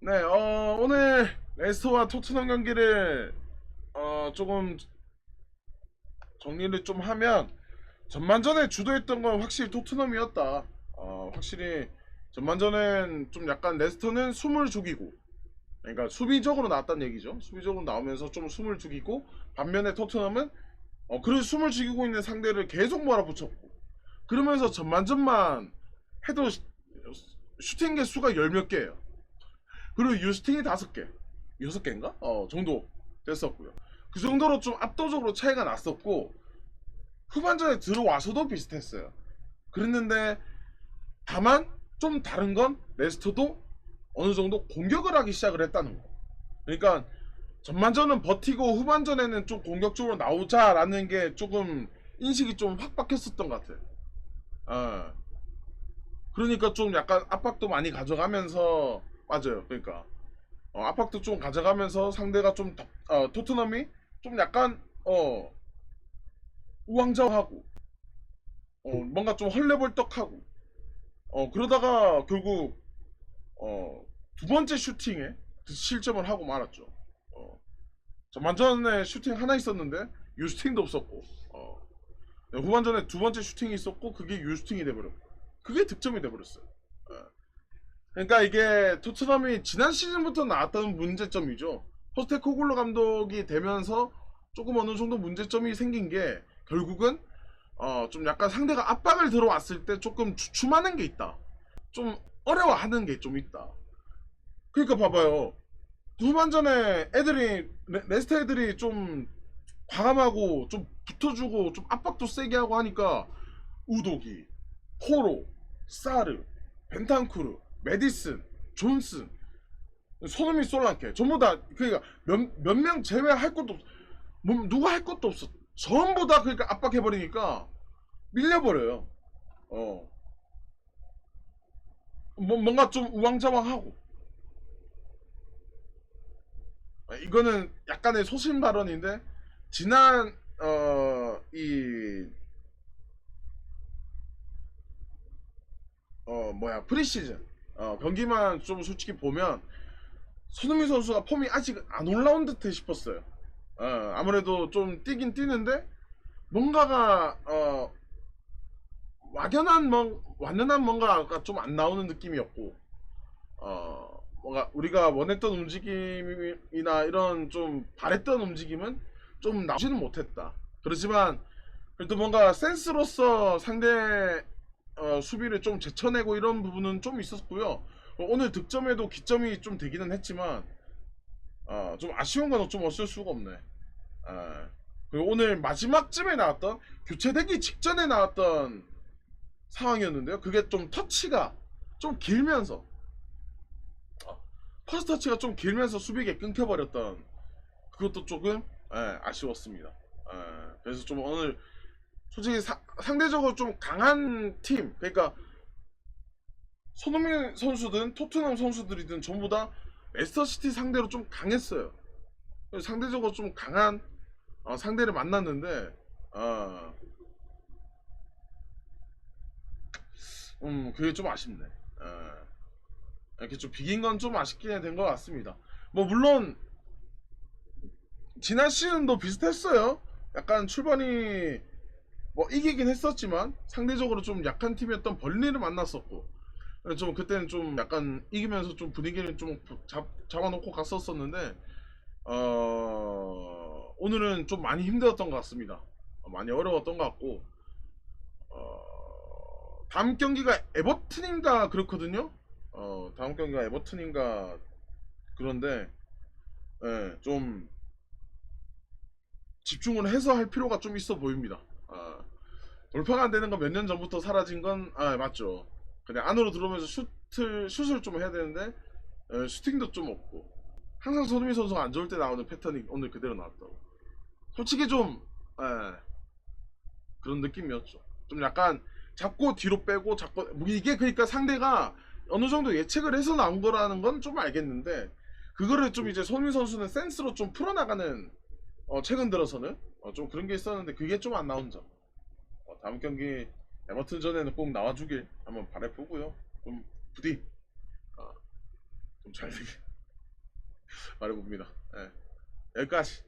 네, 오늘 레스터와 토트넘 경기를 조금 정리를 좀 하면 전반전에 주도했던 건 확실히 토트넘이었다. 확실히 전반전엔 좀 약간 레스터는 숨을 죽이고, 그러니까 수비적으로 나왔다는 얘기죠. 수비적으로 나오면서 좀 숨을 죽이고, 반면에 토트넘은 그 숨을 죽이고 있는 상대를 계속 몰아붙였고, 그러면서 전반전만 해도 슈팅 개수가 열 몇 개예요. 그리고 유스팅이 5개, 6개인가? 정도 됐었고요. 그 정도로 좀 압도적으로 차이가 났었고, 후반전에 들어와서도 비슷했어요. 그랬는데, 다만, 좀 다른 건, 레스터도 어느 정도 공격을 하기 시작을 했다는 거. 그러니까, 전반전은 버티고, 후반전에는 좀 공격적으로 나오자라는 게 조금, 인식이 좀 확 바뀌었었던 것 같아요. 어. 그러니까 좀 약간 압박도 많이 가져가면서, 맞아요. 그러니까. 압박도 좀 가져가면서 상대가 좀 토트넘이 좀 약간 우왕좌왕하고 뭔가 좀 헐레벌떡하고 그러다가 결국 두 번째 슈팅에 실점을 하고 말았죠. 어, 전반전에 슈팅 하나 있었는데 유슈팅도 없었고 네, 후반전에 두 번째 슈팅이 있었고 그게 유슈팅이 돼버렸고 그게 득점이 돼버렸어요. 어. 그러니까 이게 토트넘이 지난 시즌부터 나왔던 문제점이죠. 포스테코글루 감독이 되면서 조금 어느 정도 문제점이 생긴 게 결국은 좀 약간 상대가 압박을 들어왔을 때 조금 주춤하는 게 있다. 좀 어려워하는 게 좀 있다. 그러니까 봐봐요. 후반전에 애들이 레스터 애들이 좀 과감하고 좀 붙어주고 좀 압박도 세게 하고 하니까 우도기, 포로, 사르, 벤탄쿠르, 메디슨, 존슨, 손흥민, 솔랑케 전부 다 그러니까 몇 명 제외할 것도 뭐 누가 할 것도 없어. 전부 다 그러니까 압박해 버리니까 밀려버려요. 어. 뭔가 좀 우왕좌왕하고 이거는 약간의 소신 발언인데 지난 이 뭐야 프리시즌 경기만 좀 솔직히 보면 손흥민 선수가 폼이 아직 안 올라온 듯해 싶었어요. 아무래도 좀 뛰긴 뛰는데 뭔가가 완연한 뭔가가 좀 안 나오는 느낌이었고 뭔가 우리가 원했던 움직임이나 이런 좀 바랬던 움직임은 좀 나오지는 못했다. 그렇지만 그래도 뭔가 센스로서 상대 수비를 좀 제쳐내고 이런 부분은 좀 있었고요. 오늘 득점에도 기점이 좀 되기는 했지만 좀 아쉬운 건 좀 어쩔 수가 없네. 그리고 오늘 마지막쯤에 나왔던 교체되기 직전에 나왔던 상황이었는데요. 그게 좀 터치가 좀 길면서 퍼스트 터치가 좀 길면서 수비에 끊겨버렸던 그것도 조금 아쉬웠습니다. 그래서 좀 오늘 솔직히 상대적으로 좀 강한 팀 그러니까 손흥민 선수든 토트넘 선수들이든 전부 다 레스터시티 상대로 좀 강했어요. 상대적으로 좀 강한 상대를 만났는데 어, 그게 좀 아쉽네. 이렇게 좀 비긴 건 좀 아쉽게 된 것 같습니다. 뭐 물론 지난 시즌도 비슷했어요. 약간 출발이 뭐 이기긴 했었지만 상대적으로 좀 약한 팀이었던 벌리를 만났었고 좀 그때는 좀 약간 이기면서 좀 분위기를 좀 잡아놓고 갔었었는데 오늘은 좀 많이 힘들었던 것 같습니다. 많이 어려웠던 것 같고 다음 경기가 에버튼인가 그렇거든요. 다음 경기가 에버튼인가 그런데 좀 집중을 해서 할 필요가 좀 있어 보입니다. 돌파가 안 되는 건 몇 년 전부터 사라진 건 맞죠. 그냥 안으로 들어오면서 슛을 좀 해야 되는데 슈팅도 좀 없고 항상 손흥민 선수가 안 좋을 때 나오는 패턴이 오늘 그대로 나왔다고. 솔직히 좀 그런 느낌이었죠. 좀 약간 잡고 뒤로 빼고 잡고 뭐 이게 그러니까 상대가 어느 정도 예측을 해서 나온 거라는 건 좀 알겠는데 그거를 좀 이제 손흥민 선수는 센스로 좀 풀어나가는 최근 들어서는 좀 그런 게 있었는데 그게 좀 안 나온 점. 다음 경기 에버튼전에는 꼭 나와주길 한번 바라보고요. 좀 부디 좀 잘 되게 말해봅니다. 예. 여기까지.